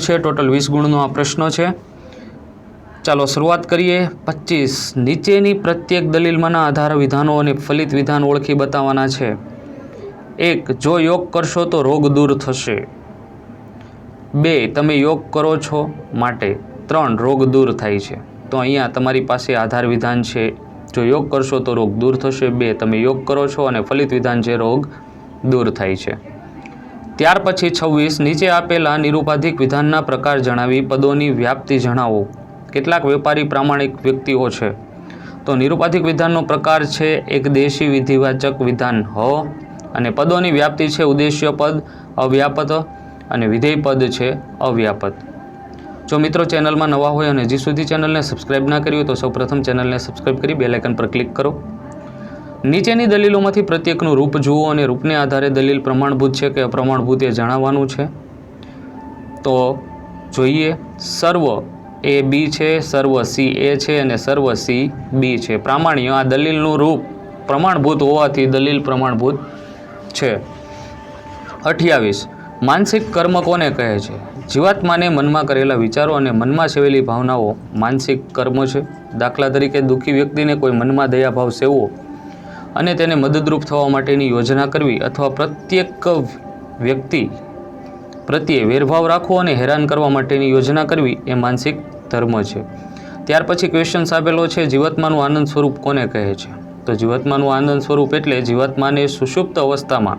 છે ટોટલ 20 ગુણનો આ પ્રશ્ન છે। ચાલો શરૂઆત કરીએ। 25 નીચેની પ્રત્યેક દલીલમાંના આધાર વિધાનો અને ફલિત વિધાન ઓળખી બતાવવાના છે। 1 જો યોગ કરશો તો રોગ દૂર થશે। 2 તમે યોગ કરો છો માટે। 3 રોગ દૂર થાય છે। તો અહીંયા તમારી પાસે આધાર વિધાન છે, જો યોગ કરશો તો રોગ દૂર થશે। 2 તમે યોગ કરો છો અને ફલિત વિધાન છે રોગ દૂર થાય છે। ત્યાર પછી 26 નીચે આપેલા નિરુપાધિક વિધાનના પ્રકાર જણાવી પદોની વ્યાપ્તિ જણાવો। કેટલાક વેપારી પ્રામાણિક વ્યક્તિઓ છે। તો નિરુપાધિક વિધાનનો પ્રકાર છે એક દેશી વિધિવાચક વિધાન હ અને પદોની વ્યાપ્તિ છે ઉદ્દેશ્ય પદ, અવ્યાપત અને વિધેય પદ છે અવ્યાપત। જો મિત્રો ચેનલમાં નવા હોય અને હજી સુધી ચેનલને સબસ્ક્રાઇબ ના કરી હોય તો સૌપ્રથમ ચેનલને સબસ્ક્રાઇબ કરી બેલ આઇકન પર ક્લિક કરો। નીચેની દલીલોમાંથી પ્રત્યેકનું રૂપ જુઓ અને રૂપને આધારે દલીલ પ્રમાણભૂત છે કે અપ્રમાણભૂત એ જણાવવાનું છે। તો જોઈએ, સર્વ એ બી છે, સર્વ સી એ છે અને સર્વ સી બી છે। પ્રામાણ્ય આ દલીલનું રૂપ પ્રમાણભૂત હોવાથી દલીલ પ્રમાણભૂત છે। 28 માનસિક કર્મ કોને કહે છે? જીવાત્માને મનમાં કરેલા વિચારો અને મનમાં સેવેલી ભાવનાઓ માનસિક કર્મ છે। દાખલા તરીકે દુઃખી વ્યક્તિને કોઈ મનમાં દયાભાવ સેવવો અને તેને મદદરૂપ થવા માટેની યોજના કરવી અથવા પ્રત્યેક વ્યક્તિ પ્રત્યે વેરભાવ રાખવો અને હેરાન કરવા માટેની યોજના કરવી એ માનસિક ધર્મ છે। ત્યાર પછી ક્વેશ્ચન આપેલો છે જીવાત્માનું આનંદ સ્વરૂપ કોને કહે છે? તો જીવાત્માનું આનંદ સ્વરૂપ એટલે જીવાત્માને સુષુપ્ત અવસ્થામાં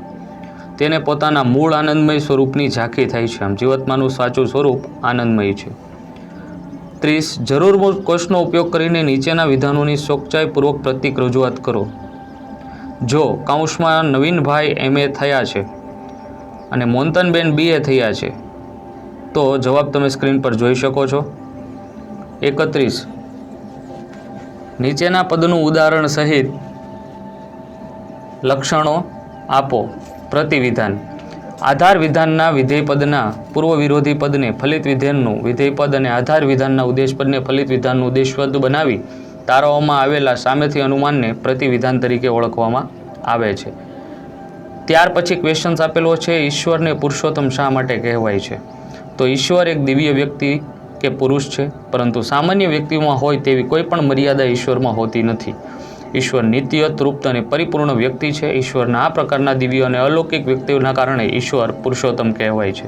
તેને પોતાના મૂળ આનંદમય સ્વરૂપની ઝાંખી થાય છે। આમ જીવાત્માનું સાચું સ્વરૂપ આનંદમય છે। 30 જરૂર કોષનો ઉપયોગ કરીને નીચેના વિધાનોની ચોકસાઈપૂર્વક પ્રતીક રજૂઆત કરો। જો કૌંસમાં નવીનભાઈ MA થયા છે અને મોંતનબેન BA થયા છે તો જવાબ તમે સ્ક્રીન પર જોઈ શકો છો। 31 નીચેના પદનું ઉદાહરણ સહિત લક્ષણો આપો। પ્રતિવિધાન આધાર વિધાનના વિધેય પદના પૂર્વ વિરોધી પદને ફલિત વિધાનનું વિધેય પદ અને આધાર વિધાનના ઉદ્દેશ પદને ફલિત વિધાનનું ઉદ્દેશ પદ બનાવી તારવવામાં આવેલા સામેથી અનુમાનને પ્રતિવિધાન તરીકે ઓળખવામાં આવે છે। ત્યાર પછી ક્વેશ્ચન આપેલો છે ઈશ્વરને પુરુષોત્તમ શા માટે કહેવાય છે? તો ઈશ્વર એક દિવ્ય વ્યક્તિ કે પુરુષ છે, પરંતુ સામાન્ય વ્યક્તિમાં હોય તેવી કોઈ પણ મર્યાદા ઈશ્વરમાં હોતી નથી। ઈશ્વર નિત્ય, તૃપ્ત અને પરિપૂર્ણ વ્યક્તિ છે। ઈશ્વરના આ પ્રકારના દિવ્ય અને અલૌકિક વ્યક્તિઓના કારણે ઈશ્વર પુરુષોત્તમ કહેવાય છે।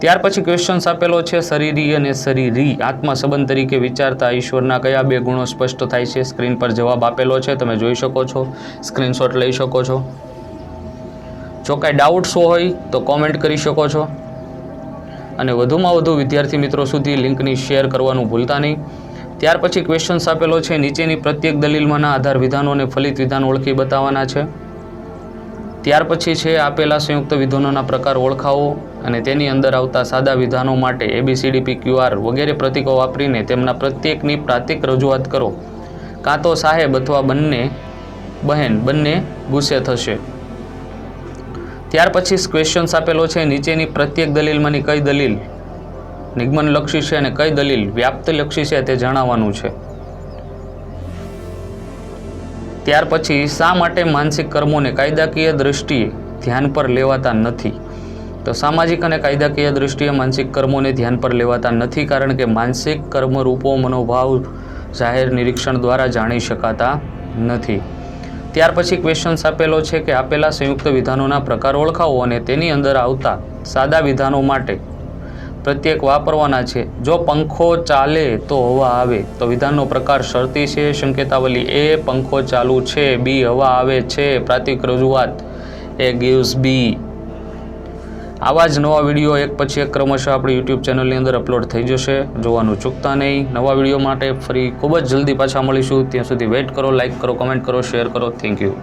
ત્યાર પછી ક્વેશ્ચન આપેલો છે શરીરી અને શરીરી આત્મા સંબંધ તરીકે વિચારતા ઈશ્વરના કયા 2 ગુણો સ્પષ્ટ થાય છે? સ્ક્રીન પર જવાબ આપેલો છે, તમે જોઈ શકો છો, સ્ક્રીનશોટ લઈ શકો છો। જો કાંઈ ડાઉટ્સ હોય તો કોમેન્ટ કરી શકો છો અને વધુમાં વધુ વિદ્યાર્થી મિત્રો સુધી લિંકની શેર કરવાનું ભૂલતા નહીં। ત્યાર પછી ક્વેશ્ચન આપેલો છે નીચેની પ્રત્યેક દલીલમાંના આધાર વિધાનો અને ફલિત વિધાન ઓળખી બતાવવાના છે। ત્યાર પછી છે આપેલા સંયુક્ત વિધાનોના પ્રકાર ઓળખાવો અને તેની અંદર આવતા સાદા વિધાનો માટે ABCD PQR વગેરે પ્રતીકો વાપરીને તેમના પ્રત્યેકની પ્રાતિક રજૂઆત કરો, કાં તો સાહેબ અથવા બહેન બંને ગુસ્સે થશે। ત્યાર પછી ક્વેશ્ચન આપેલો છે નીચેની પ્રત્યેક દલીલમાંની કઈ દલીલ નિગમનલક્ષી છે અને કઈ દલીલ વ્યાપ્તલક્ષી છે તે જણાવવાનું છે। ત્યાર પછી શા માટે માનસિક કર્મોને કાયદાકીય દ્રષ્ટિએ ધ્યાન પર લેવાતા નથી? તો સામાજિક અને કાયદાકીય દ્રષ્ટિએ માનસિક કર્મોને ધ્યાન પર લેવાતા નથી કારણ કે માનસિક કર્મરૂપો મનોભાવ જાહેર નિરીક્ષણ દ્વારા જાણી શકાતા નથી। ત્યાર પછી ક્વેશ્ચન આપેલો છે કે આપેલા સંયુક્ત વિધાનોના પ્રકાર ઓળખાવો અને તેની અંદર આવતા સાદા વિધાનો માટે પ્રત્યેક વાપરવાના છે। જો પંખો ચાલે તો હવા આવે તો વિધાનનો પ્રકાર શરતી છે। સંકેતાવલી A પંખો ચાલુ છે, B હવા આવે છે, પ્રાતિક રજૂઆત A gives B। આવા જ નવા વિડીયો એક પછી એક ક્રમશઃ આપણી યુટ્યુબ ચેનલની અંદર અપલોડ થઈ જશે, જોવાનું ચૂકતા નહીં। નવા વિડીયો માટે ફરી ખૂબ જ જલ્દી પાછા મળીશું, ત્યાં સુધી વેઇટ કરો, લાઇક કરો, કમેન્ટ કરો, શેર કરો। Thank you.